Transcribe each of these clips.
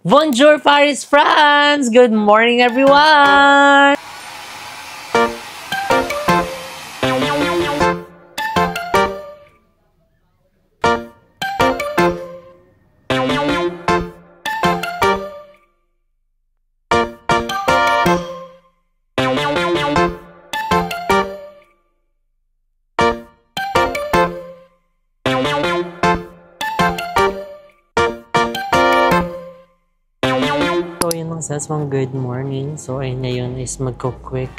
Bonjour, Paris, France! Good morning, everyone! So yun mga saswang, good morning. So ayun ngayon is magko-quick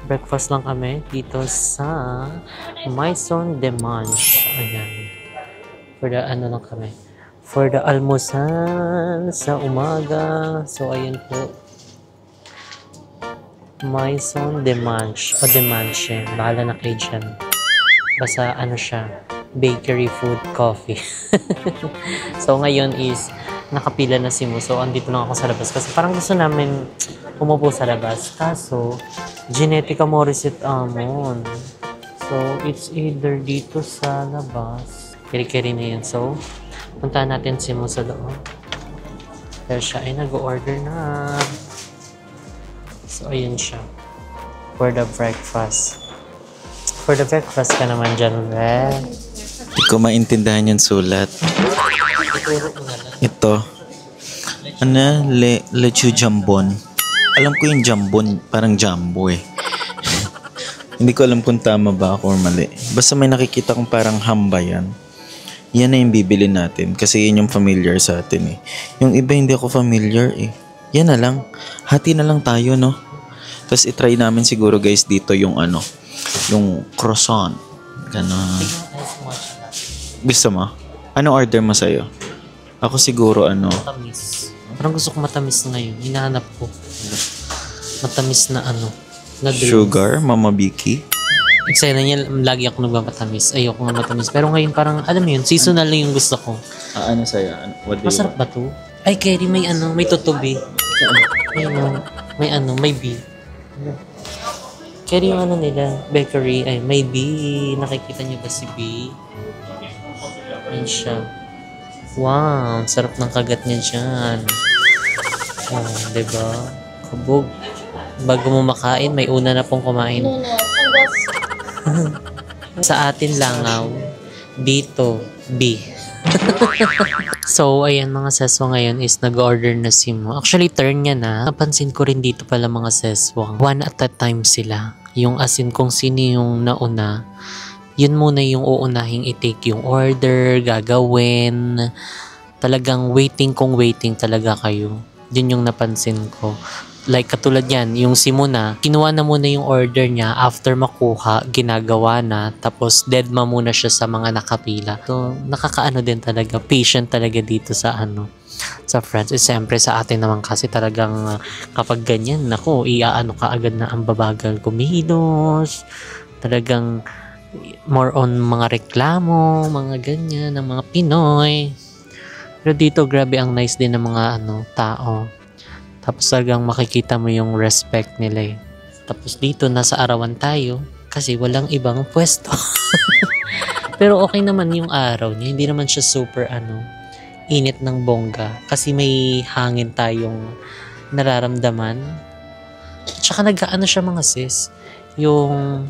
breakfast lang kami dito sa Maison de Mange. Ayan. For the ano lang kami. For the almusal sa umaga. So ayun po. Maison de Mange. O de Mange. Bahala na kayo dyan. Basta ano siya. Bakery, food, coffee. So ngayon is nakapila na si Mo. So, andito lang ako sa labas. Kasi parang gusto namin umupo sa labas. Kaso, Genetica Morissette Amon. So, it's either dito sa labas. Kiri-kiri na yun. So, puntahan natin si Mo sa loob. Pero siya ay nag-order na. So, ayun siya. For the breakfast. For the breakfast ka naman dyan, Red. Hindi ko maintindihan yung sulat. Ito. Ano? Lechu jambon. Alam ko yung jambon. Parang jumbo eh. Hindi ko alam kung tama ba ako or mali. Basta may nakikita kong parang hamba yan. Yan na yung bibili natin. Kasi yun yung familiar sa atin eh. Yung iba hindi ako familiar eh. Yan na lang. Hati na lang tayo no. Tapos itry namin siguro guys dito yung ano. Yung croissant. Ganon. Gusto mo? Ano order mo sa'yo? Ako siguro ano. Matamis. Parang gusto ko matamis ngayon. Hinahanap ko. Matamis na ano. Na drinks. Sugar, Mama Vicky. Excited na niya. Lagi ako nagmamatamis. Ayoko nga matamis. Pero ngayon parang, alam mo yun, seasonal lang yung gusto ko. Ano sa'yo? What do you Masarap ba to? Ay, Kerry, may ano, may tutubi. May ano, may bee. Kerry yung ano nila, bakery. Ay, may bee. Nakikita niyo ba si bee? Ayan siya. Wow, sarap ng kagat niya dyan. Oh, diba? Kabog. Bago mo makain, may una na pong kumain. Sa atin langaw, dito, B. So, ayan mga seswa ngayon is nag-order na si Mo. Actually, turn niya na. Napansin ko rin dito pala mga seswa. One at a time sila. Yung asin kung sino yung nauna. Yun muna yung uunahing i-take yung order, gagawin. Talagang waiting talaga kayo. Yun yung napansin ko. Like katulad yan, yung si Muna, kinuha na muna yung order niya, after makuha, ginagawa na, tapos deadma muna siya sa mga nakapila. So, nakakaano din talaga, patient talaga dito sa ano, sa France. Siyempre sa atin naman kasi talagang kapag ganyan, naku, iaano ka agad na ang babagal kumilos. Talagang more on mga reklamo, mga ganyan, ng mga Pinoy. Pero dito, grabe ang nice din ng mga ano, tao. Tapos talagang makikita mo yung respect nila eh. Tapos dito, nasa arawan tayo kasi walang ibang pwesto. Pero okay naman yung araw niya. Hindi naman siya super ano, init ng bongga. Kasi may hangin tayong nararamdaman. Tsaka nag-ano siya mga sis. Yung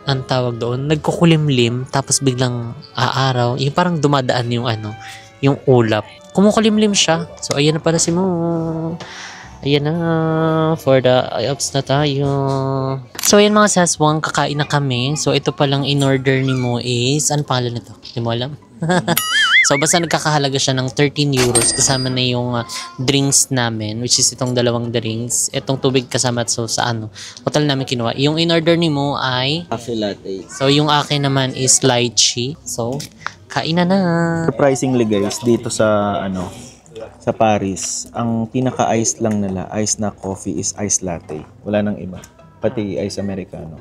ang tawag doon, nagkukulimlim tapos biglang aaraw. Yung parang dumadaan yung ano, yung ulap. Kumukulimlim siya. So, ayan na pala si Mo. Ayan na. For the IOPS na tayo. So, ayan mga saswang, kakain na kami. So, ito palang in-order ni Mo is, ano pangalan nito? Hindi mo alam? So, basta nagkakahalaga siya ng 13 euros kasama na yung drinks namin, which is itong dalawang drinks. Itong tubig kasama so sa ano, hotel namin kinuha. Yung in-order ni Mo ay Coffee latte. so, yung akin naman is lychee. So, kain na na. Surprisingly guys, dito sa ano, sa Paris, ang pinaka-ice lang nila, ice na coffee is ice latte. Wala nang iba. Pati ice americano.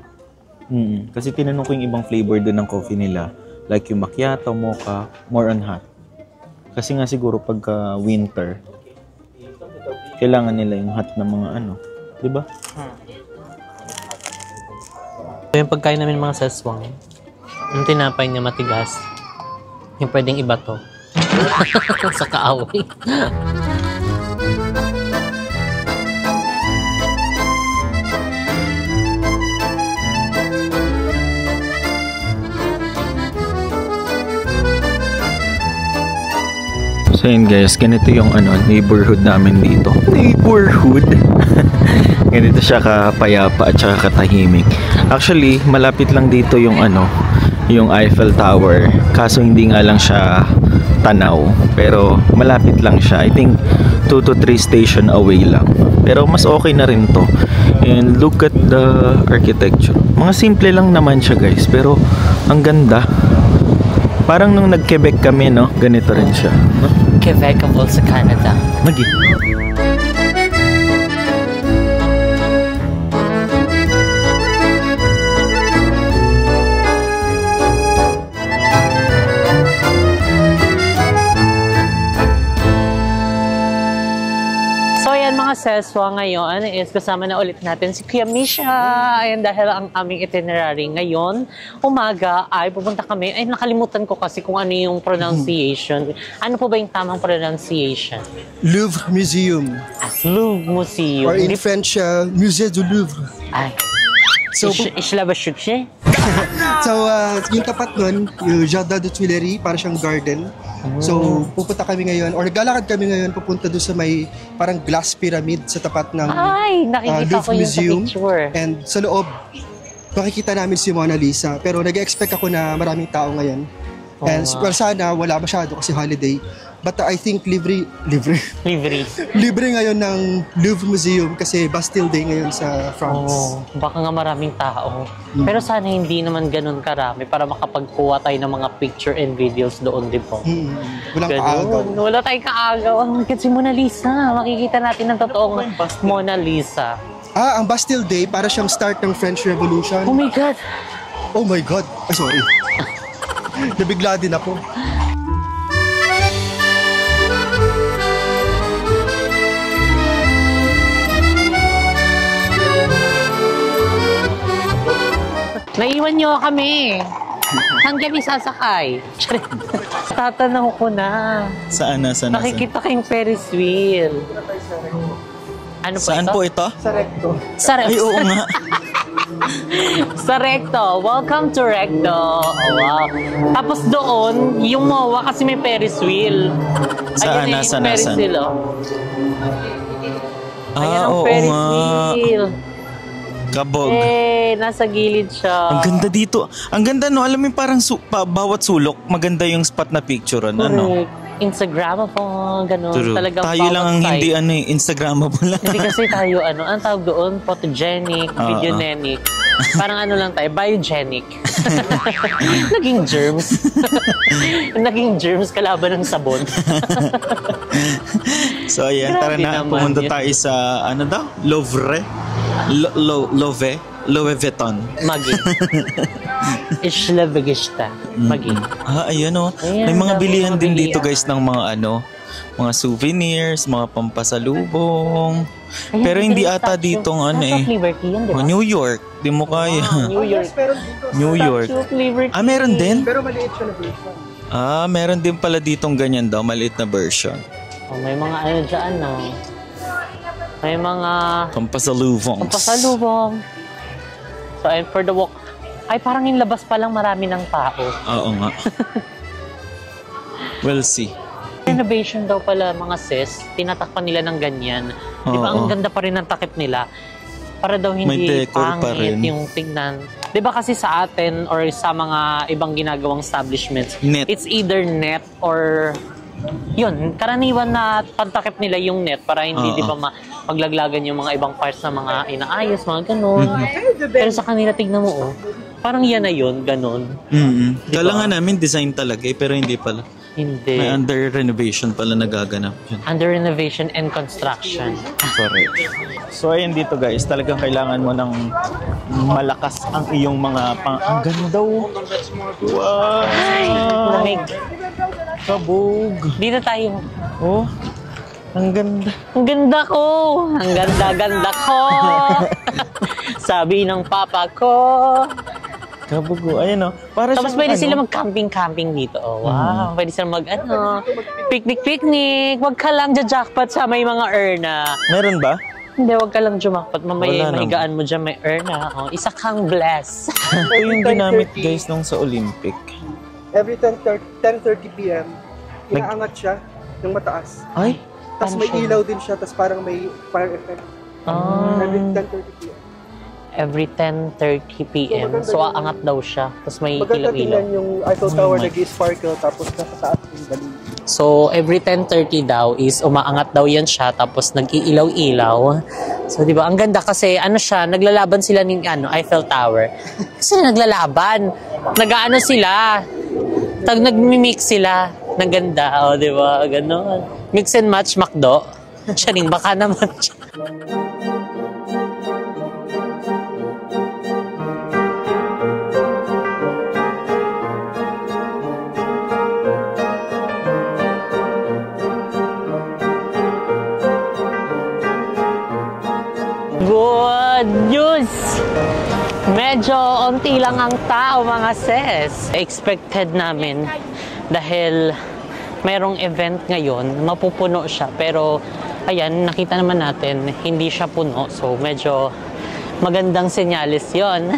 Kasi tinanong ko yung ibang flavor doon ng coffee nila. Like yung macchiato, mocha, more on hot. Kasi nga siguro pagka winter, kailangan nila yung hot na mga ano. Diba? So, yung pagkain namin mga saswang, yung tinapay niya matigas, yung pwedeng iba to. Sa kaaway. So yun guys, ganito yung neighborhood namin dito. Neighborhood? Ganito siya kapayapa at saka katahimik. Actually, malapit lang dito yung yung Eiffel Tower. Kaso hindi nga lang siya tanaw. Pero malapit lang siya. I think 2 to 3 station away lang. Pero mas okay na rin to. And look at the architecture. Mga simple lang naman siya guys. Pero ang ganda. Parang nung nag-Quebec kami, no? Ganito rin siya. Quebec of all sa Canada. Magi. Mga seswa ngayon is kasama na ulit natin si Kuya Misha. Ayan, dahil ang aming itinerary ngayon, umaga ay pupunta kami. Ay, nakalimutan ko kasi kung ano yung pronunciation. Ano po ba yung tamang pronunciation? Louvre Museum. Louvre Museum. Or in French, Musée du Louvre. Ay. So, yung tapat nun, yung Jardin de Tuileries, para siyang garden. So, pupunta kami ngayon, or naglalakad kami ngayon papunta doon sa may parang glass pyramid sa tapat ng nakikita ko yung Museum. sa picture. And sa loob, makikita namin si Mona Lisa. Pero nag-expect ako na maraming tao ngayon. And well, sana wala masyado kasi holiday. But I think libre ngayon ng Louvre Museum kasi Bastille Day ngayon sa France. Baka nga maraming tao. Pero sana hindi naman ganun karami para makapagkuha tayo ng mga picture and videos doon, di po? Walang kaagaw. Wala tayong kaagaw. Kasi Mona Lisa. Makikita natin ang totoong Mona Lisa. Ang Bastille Day para siyang start ng French Revolution. Oh my God! Oh my God! Ay, sorry. Nabigla din ako. Naiwan niyo kami. Saan kami sasakay? Tatanaw ko na. Saan? Nakikita kayong Ferris wheel. Ano po Saan ito? po ito? Sa recto. Ay, oo nga. Sa Recto. Welcome to Recto. Oh, wow. Tapos doon, yung MOA kasi may Ferris wheel. Saan? Ayun, Nasaan? Ferris wheel, oh. Ayan ang Oo Ferris nga. wheel. Kabog. Nasa gilid siya. Ang ganda dito. Ang ganda, no? Alam mo parang bawat sulok, maganda yung spot na picture. Ano? Instagrammable, ganun. True. Talagang Tayo lang ang site. hindi Instagrammable. Hindi kasi tayo, ang tawag doon, photogenic, videogenic. Parang lang tayo, biogenic. Naging germs. Naging germs kalaban ng sabon. So ayan, tara na, pumunta tayo sa, Louvre? Louis Vuitton. Magi. Ishlavagista. Magi. Ayan o. May mga bilihan din dito guys ng mga mga souvenirs, mga pampasalubong. Ayan, pero hindi ata ditong Liberty yan, di ba? New York. Di mo kaya. New York. New York. Statue of Liberty. Meron din? Pero maliit siya na version. Meron din pala ditong ganyan daw, maliit na version. May mga dyan, no? May mga Pampasalubong. So, and for the walk, ay parang yung labas pa lang marami ng tao. Oo nga. We'll see. Renovation daw pala mga sis, tinatakpan nila ng ganyan. Di ba ang ganda pa rin ng takip nila? Para daw hindi pangit yung tingnan. Di ba kasi sa atin or sa mga ibang ginagawang establishments, net. It's either net or yun, karaniwan na pantakip nila yung net para hindi di ba maglaglagan yung mga ibang parts na mga inaayos, mga ganun. Pero sa kanila, tignan mo parang yan na yun, ganun. Kala nga namin design talaga pero hindi pala. Hindi. May under renovation pala nagaganap yun. Under renovation and construction. Correct. So ayun dito guys, talagang kailangan mo ng malakas ang iyong mga ang ganda daw. Wow! Lamig. Kabog. Dito tayo. Oh, ang ganda. Ang ganda ko! Ang ganda-ganda ko! Sabi ng papa ko. Kabugo. Ayun para tapos pwede sila mag-camping-camping dito. Wow. Pwede sila picnic-picnic. Huwag ka lang jackpot sa may mga urna. Meron ba? Hindi, huwag ka lang jumakpot. Mamaya mahigaan mo dyan may urna. Isa kang bless. Ito yung ginamit guys nung sa Olympic. Every 10:30 p.m. inaangat siya. yung mataas. Ay, Tapos Paano may siya? ilaw din siya, tapos parang may fire effect. Every 10:30 p.m. Every 10:30 p.m. So, aangat daw siya. Tapos may Maganda ilaw-ilaw. tingnan yung Eiffel Tower nag-sparkle, tapos nasa taas yung balloon. So, every 10:30 daw is umaangat daw yan siya, tapos nag-iilaw-ilaw. So, di ba? Ang ganda kasi, ano siya, naglalaban sila ng Eiffel Tower. Kasi naglalaban. Nag-ano sila. Nag-mimix sila. Ng ganda. O, di ba? Ganon. Mix and match, McDo. Siya rin, baka naman siya. Good news! Medyo onti lang ang tao mga sis. Expected namin dahil mayroong event ngayon, mapupuno siya. Pero ayan, nakita naman natin, hindi siya puno. So medyo magandang senyalis yon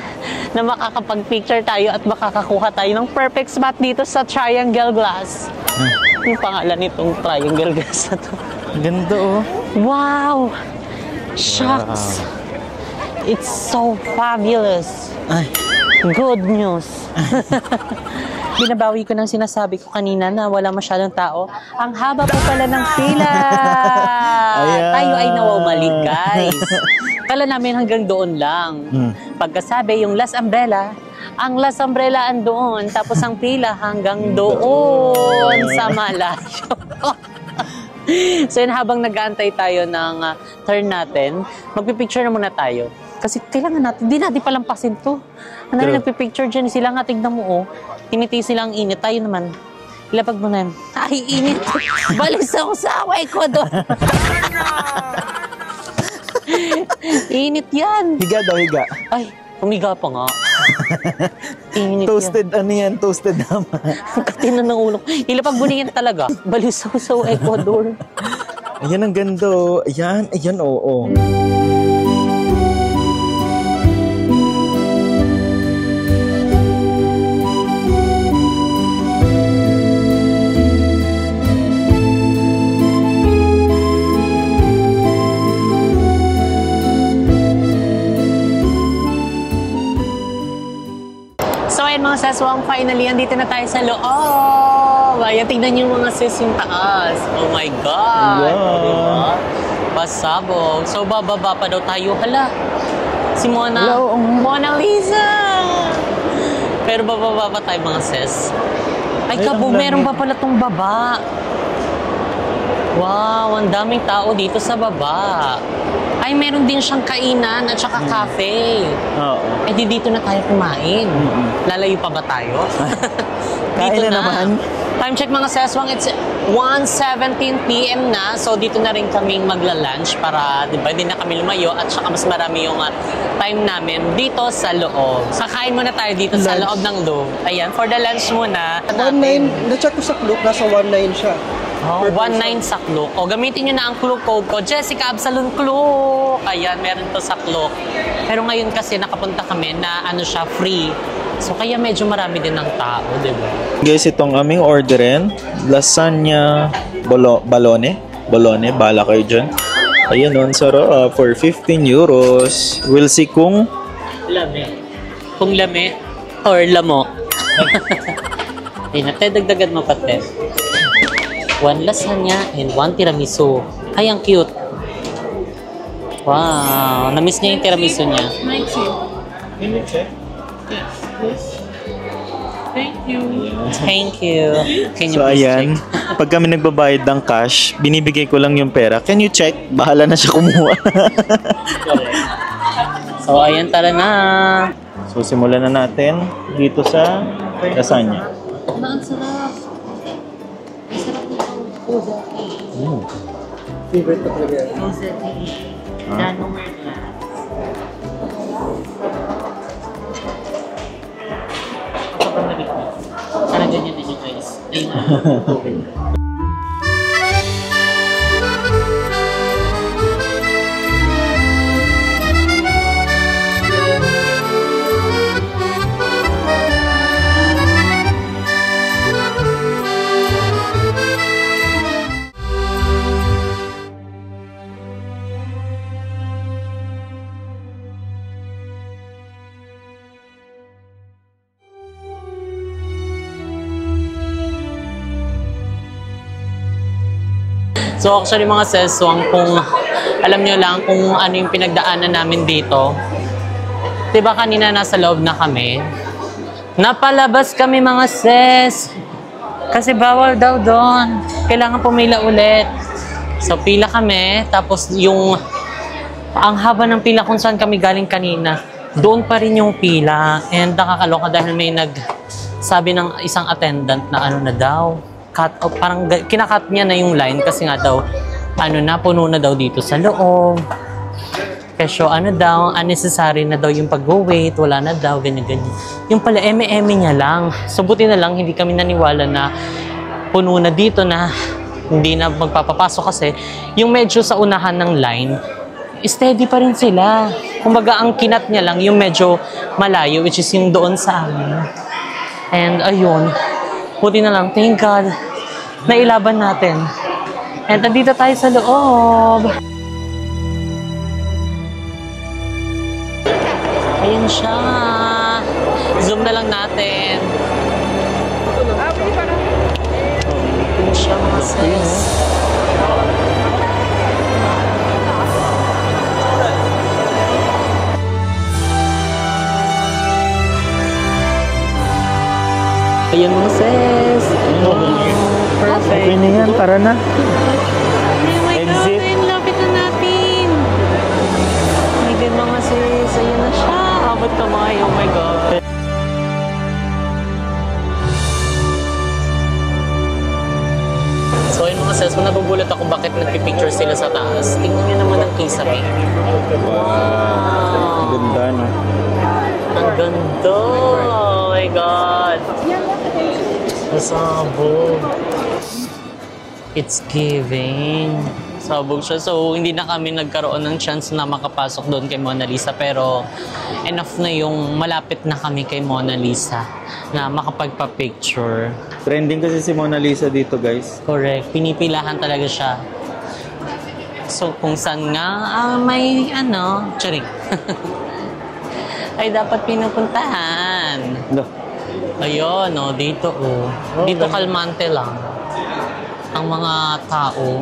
na makakapag-picture tayo at makakakuha tayo ng perfect spot dito sa Triangle Glass. Yung pangalan nitong Triangle Glass na to. ganda oh. Wow! Shucks! It's so fabulous! Ay, Good news! Binabawi ko ng sinasabi ko kanina na wala masyadong tao. Ang haba po pala ng pila! Ayan. Tayo ay nawawalik, guys. Kala namin hanggang doon lang. Pagkasabi, yung Las Umbrella, ang Las Umbrella andoon, tapos ang pila hanggang doon sa malayo. So yun, habang nag-aantay tayo ng turn natin, magpipicture na muna tayo. Kasi kailangan natin, di natin palampasin to. Ano na nagpipicture dyan, sila nga, tignan mo oh. Tiniti sila ang init, tayo naman. Ilapag mo na yun. Ay, init. Balis ako sa Ecuador. Init yan. higa daw, higa. Ay, humiga pa nga. Init Toasted, ano yan? Toasted naman. yan. Katina ng ulo. Ilapag mo na yan talaga. Balis ako sa Ecuador. Ayan, ang ganda oh. Ayan, ayan, oo. So ayun mga saswang, finally, andito na tayo sa loob. Ayan, tignan niyo mga sis yung taas. Oh my God! Wow. O, diba? Pasabog. So bababa pa daw tayo. Hala, si Mona. Hello. Mona Lisa! Pero bababa pa tayo mga sis. Ay, Ay, kabo, ang meron lamig. pa pala tong baba. Wow, ang daming tao dito sa baba. Ay, meron din siyang kainan at saka cafe. Oo. Eh, di dito na tayo kumain. Lalayo pa ba tayo? Kain na naman. Time check mga seswang, it's 1:17 p.m. na. So, dito na rin kaming magla-lunch para, di ba, hindi na kami lumayo at saka mas marami yung time namin dito sa loob. Kakain muna tayo dito sa Lunch. loob ng Louvre. Ayan, for the lunch muna. 1.9, na-check ko sa Klook, nasa 1.9 siya. Oh, 1.9 sa Klook. O, gamitin nyo na ang Klook code ko. Jessica Absalon Klook. Ayan, meron to sa Klook. Pero ngayon kasi nakapunta kami na ano siya, free. So, kaya medyo marami din ng tao, di ba? Guys, itong aming orderin. Lasagna balone. Bala kayo dyan. Ayan on, sarap. For 15 euros. We'll see kung... Lame. Kung lame or lamo. Ayun, ate, dagdagan mo pa, te. 1 lasagna and 1 tiramisu. Ay, ang cute. Wow, na-miss niya yung tiramisu niya. Thank you. Can you So please ayan, check? pag kami nagbabayad ng cash, binibigay ko lang yung pera. Can you check? Bahala na siya kumuha. So, ayan, tara na. So simulan na natin dito sa lasagna. Ang sarap. Ang sarap nitong Kozaki. Favorite ko talaga yan. Kozaki. Danomer glass. Kapag nabigyan. Parang ganyan din yung guys. Ayun. So actually mga seswang, kung alam nyo lang kung ano yung pinagdaanan namin dito, diba kanina nasa loob na kami, napalabas kami mga ses, kasi bawal daw doon, kailangan pumila ulit. So pila kami, tapos yung ang haba ng pila kung saan kami galing kanina, doon pa rin yung pila. And nakakaloka dahil may nagsabi ng isang attendant na ano na daw, parang kinakat niya na yung line kasi nga daw, puno na daw dito sa loob. Kasi daw, unnecessary na daw yung pag-wait, wala na daw, ganyan-ganyan. Yung pala, eme-eme niya lang. So buti na lang, hindi kami naniwala na puno na dito na hindi na magpapapasok kasi yung medyo sa unahan ng line, steady pa rin sila. Kumbaga, ang kinat niya lang yung medyo malayo, which is yung doon sa amin. And ayun, buti na lang, thank God, nailaban natin. And nandito tayo sa loob. Ayan siya. Zoom na lang natin. Ayan siya mga sis. Ayan mga sis. Perfect. Okay na yan, tara na. Oh my Exit. God, lapit na natin. Oh my God mga sis. Ayan na siya. Abot kamay. Oh my God. So ayun mga sis, kung nabubulat ako bakit nagpipicture sila sa taas, tingnan nyo naman ang kisame. Wow! Ganda, no? Ang ganda! Oh my God! Masabog. It's giving. Sabog siya. So, hindi na kami nagkaroon ng chance na makapasok doon kay Mona Lisa. Pero, enough na yung malapit na kami kay Mona Lisa na makapagpa-picture. Trending kasi si Mona Lisa dito, guys. Correct. Pinipilahan talaga siya. So, kung saan nga, may charing. Ay, dapat pinupuntahan. No. Ayun, dito, Dito kalmante lang ang mga tao.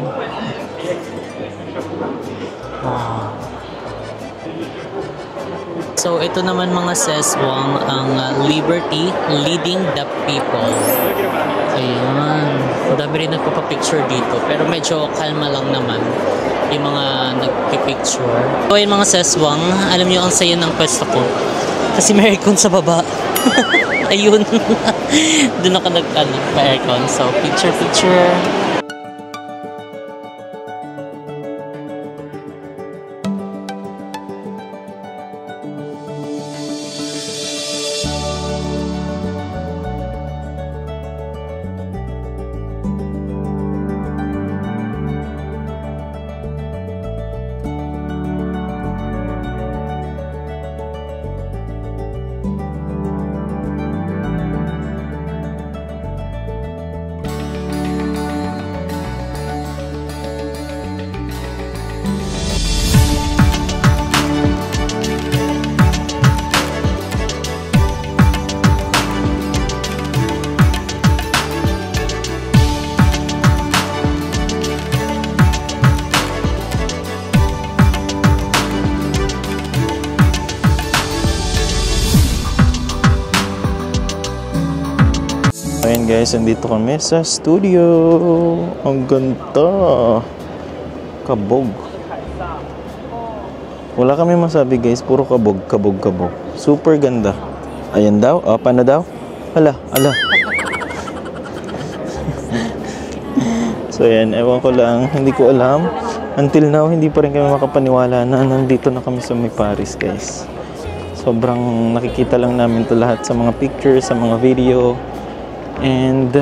So, ito naman mga seswang ang Liberty Leading the People. Ayan. Madami rin nagpapapicture dito. Pero medyo kalma lang naman yung mga nagpipicture. So, ayun mga seswang, alam nyo ang saya ng pwesto ko. Kasi may aircon sa baba. Ayun. Doon ako nagpa-aircon. So, picture. Ayan guys, andito kami sa studio. Ang ganda. Kabog. Wala kami masabi guys, puro kabog. Super ganda. Ayan daw, paano daw? Ala. So ayan, ewan ko lang, hindi ko alam. Until now, hindi pa rin kami makapaniwala na nandito na kami sa may Paris guys. Sobrang nakikita lang namin to lahat sa mga pictures, sa mga video. And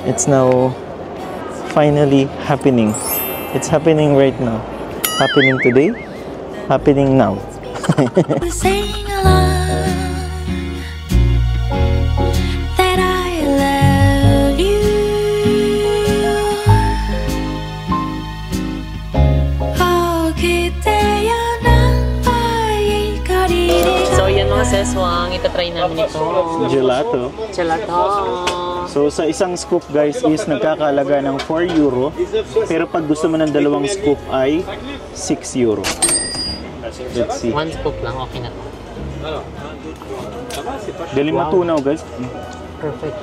it's now finally happening. It's happening right now. Happening today. Happening now. Sing along that I love you. Oh, 그때야 난 나의 거리를. So yan mga seswang, itatry namin ito. Gelato. Gelato. So sa isang scoop guys is nagkakalaga ng 4 euro. Pero pag gusto mo ng dalawang scoop ay 6 euro. Let's see. 1 scoop lang, okay na to. Dali matunaw guys. Perfect.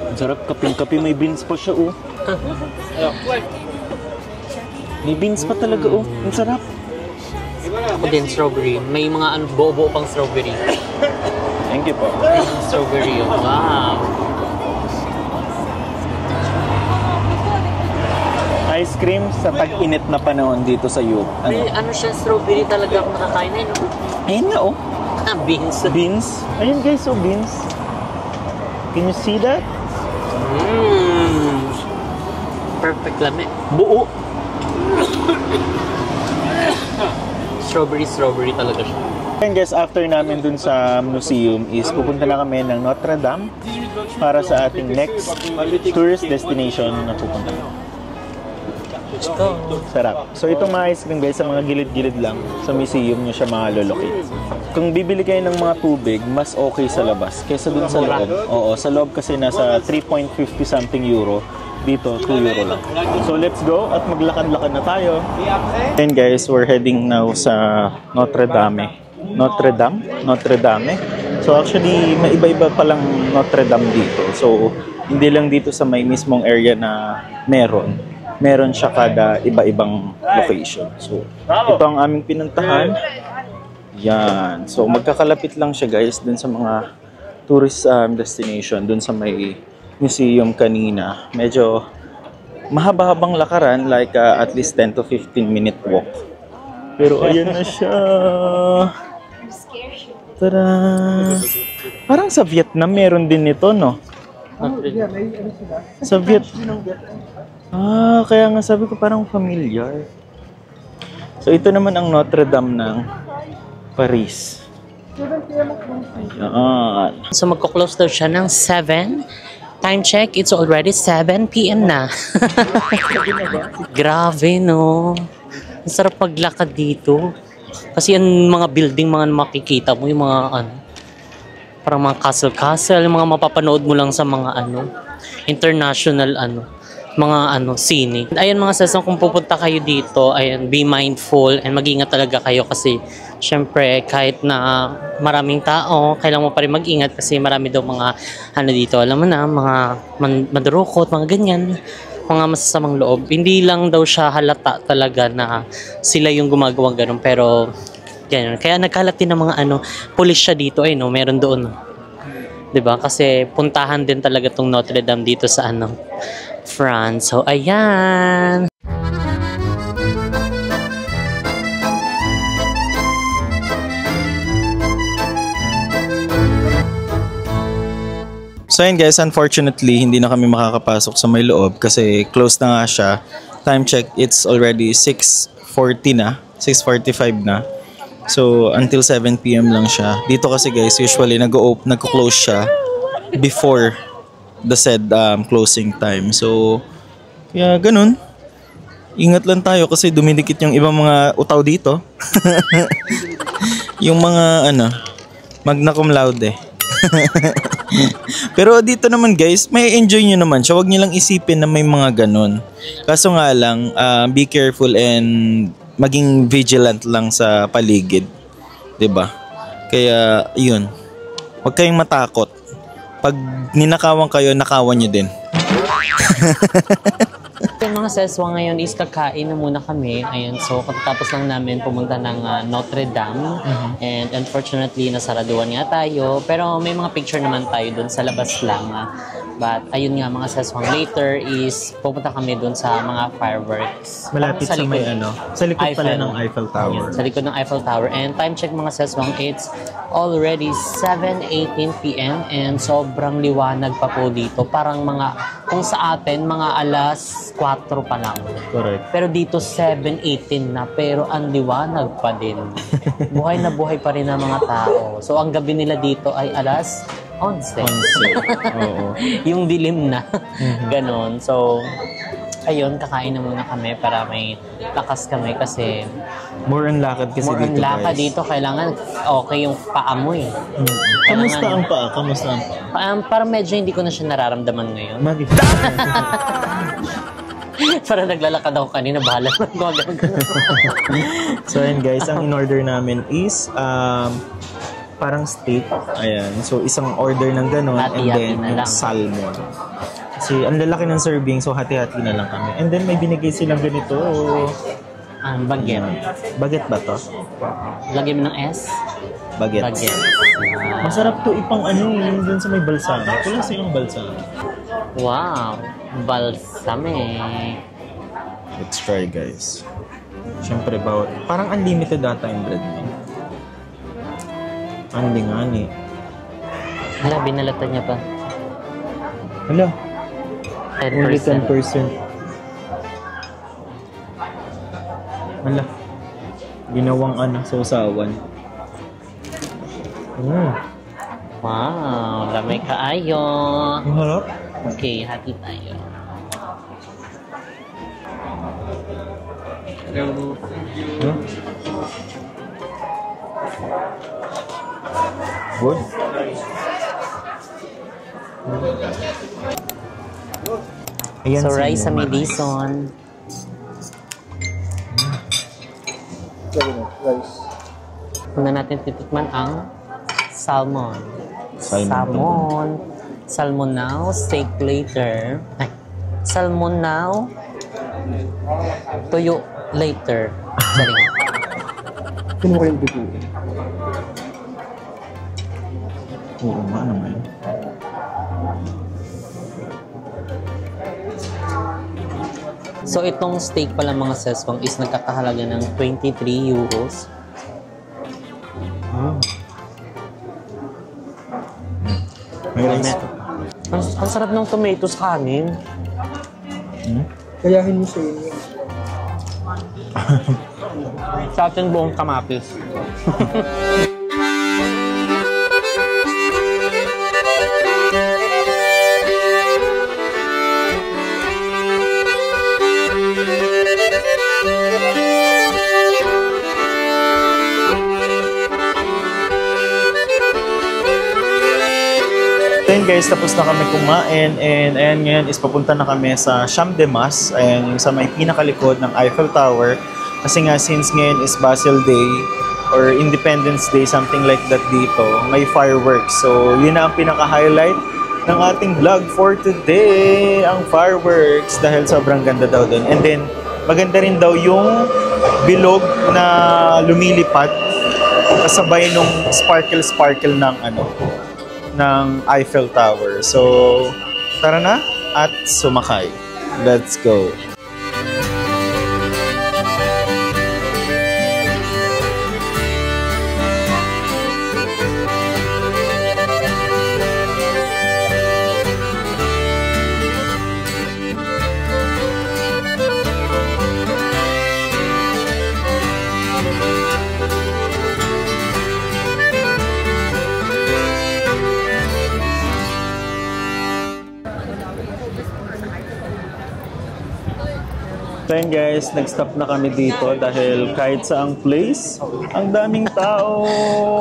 Ang sarap, kaping-kape. May beans pa siya oh. May beans pa talaga oh. Ang sarap. Ako din, strawberry. May mga buo-buo pang strawberry. Thank you po. Strawberry, oh. Wow. Ice cream sa tag-init na panahon dito sa Europe. May ano siya, strawberry talaga ako nakakain na, no? Ayun nga oh. Beans. Beans. Ayun guys, oh beans. Can you see that? Perfect lami. Buo. Strawberry talaga siya. And guys, after namin dun sa museum is pupunta na kami ng Notre Dame para sa ating next tourist destination na pupunta. Let's go. Sarap. So itong mga ice cream guys, sa mga gilid-gilid lang sa museum nyo siya malolocate. Kung bibili kayo ng mga tubig, mas okay sa labas kaysa dun sa loob. Oo, sa loob kasi nasa 3.50 something euro. Dito, 2 euro lang. So let's go at maglakad-lakad na tayo. And guys, we're heading now sa Notre Dame. Notre Dame. So actually, may iba-iba palang Notre Dame dito. So hindi lang dito sa may mismong area na meron siya kada iba-ibang location. So ito ang aming pinuntahan. Yan. So magkakalapit lang siya guys dun sa mga tourist destination, dun sa may museum kanina. Medyo mahaba-habang lakaran, like at least 10 to 15 minute walk. Pero ayan na siya. Tada! Parang sa Vietnam meron din nito, no? Sa Vietnam. Kaya nga sabi ko parang familiar. So ito naman ang Notre Dame ng Paris. Ayan. So magko-close daw siya ng 7. Time check, it's already 7 p.m. na. Grabe, no? Ang sarap maglakad dito. Kasi yung mga building, mga makikita mo, yung mga parang mga castle, yung mga mapapanood mo lang sa mga international mga scenic. Ayun mga sasong, kung pupunta kayo dito, ayun, be mindful and mag-ingat talaga kayo kasi syempre kahit na maraming tao, kailangan mo pa rin mag-ingat kasi marami daw mga dito, alam mo na, mga mandurukot, mga ganyan, mga masasamang loob. Hindi lang daw siya halata talaga na sila yung gumagawang ganun, pero ganyan. Kaya nagkalat din ng mga pulis siya dito, meron doon. 'Di ba? Kasi puntahan din talaga tong Notre Dame dito sa France. So, ayan! So ayun guys, unfortunately, hindi na kami makakapasok sa may loob kasi closed na nga siya. Time check, it's already 6:40 na, 6:45 na. So until 7 p.m. lang siya. Dito kasi guys, usually nagko-close siya before the said closing time. So kaya ganun. Ingat lang tayo kasi dumidikit yung ibang mga utaw dito. Yung mga magna cum laude. Pero dito naman guys, may enjoy nyo naman siya. Huwag nyo lang isipin na may mga ganun. Kaso nga lang, be careful and maging vigilant lang sa paligid. 'Di ba? Kaya yun, huwag kayong matakot. Pag ninakawan kayo, nakawan nyo din. Yung mga seswa ngayon is kakain na muna kami. Ayun, so katapos lang namin pumunta ng Notre Dame. And unfortunately, nasaraduan nga tayo. Pero may mga picture naman tayo dun sa labas lang. But ayun nga mga seswang, later is pupunta kami dun sa mga fireworks. Malapit sa may sa likod pala ng Eiffel Tower. Ayun, sa likod ng Eiffel Tower. And time check mga seswang, it's already 7:18 p.m. and sobrang liwanag pa po dito. Parang kung sa atin, mga alas 4 pa lang. Correct. Pero dito 7:18 na, pero ang liwanag pa din. Buhay na buhay pa rin ang mga tao. So ang gabi nila dito ay alas 11. Oo. Yung dilim na. Ganon. So ayun, kakain na muna kami para may lakas kami kasi More on lakad kasi More on dito, lakad guys. dito, kailangan okay yung paa mo eh. Kamusta ang paa? Kamusta ang paa? Parang medyo hindi ko na siya nararamdaman ngayon. Bakit? Parang naglalakad ako kanina, bahala na gagawin ko. So ayun guys, ang in-order namin is parang steak. Ayan. So isang order ng ganun and Hati-hati then na yung lang. salmon. Kasi ang lalaki ng serving so hati-hati na lang kami. And then may binigay silang ganito. Baget. Baget ba to? Lagyan mo ng S? Baget. Baget. Masarap to ipang yung dun sa may balsamo. Kulang sa yung balsamo. Wow. Balsame. Let's try guys. Siyempre bawat. Parang unlimited data yung bread mo. Hindi nga ni. Hala, binalatan niya pa. Hala. 10%. Only 10%. Hala. Ginawang sausawan. Wow, lamay kaayo. Ang harap. Okay, hati tayo. Good. Ayan So, si rice sa may Mama Rice. dison. Una natin titikman ang salmon. Salmon. Salmon now, steak later. Ay, salmon now, tuyo later. Sorry. Kung mo kayong dugo. Oo nga naman. So itong steak pala mga seswang is nagkakahalaga ng 23 euros. May rice. Ang sarap ng tomatoes kanin. Kayahin mo sa inyo. Sa atin buong kamatis. Then guys, tapos na kami kumain and ayan ngayon is papunta na kami sa Champ de Mars, ayan yung sa may pinakalikod ng Eiffel Tower. Kasi nga since ngayon is Basel Day or Independence Day, something like that dito, may fireworks. So yun na ang pinaka-highlight ng ating vlog for today, ang fireworks dahil sobrang ganda daw dun. And then maganda rin daw yung bilog na lumilipad kasabay nung sparkle ng Eiffel Tower. So, tara na at sumakay. Let's go! Then guys, nag-stop na kami dito dahil kahit saang place, ang daming tao.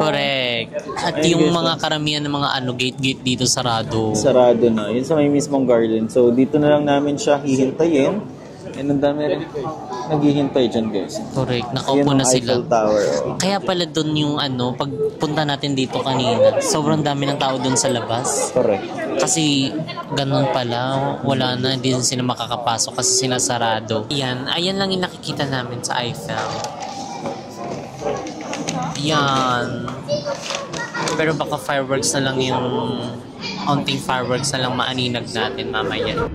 Correct. At Ayun, yung guys, mga karamihan ng mga gate dito sarado. Sarado na. Yun sa may mismong garden. So dito na lang namin siya hihintayin. And ang dami rin naghihintay dyan guys. Correct. Yun Nakaupo ang na sila. Eiffel Tower. Oh. Kaya pala doon yung pagpunta natin dito kanina, sobrang dami ng tao doon sa labas. Correct. Kasi ganun pala, wala na, hindi sila makakapasok kasi sinasarado. Ayan lang yung nakikita namin sa Eiffel. Yan. Pero baka fireworks na lang yung onting fireworks na lang maaninag natin mamaya.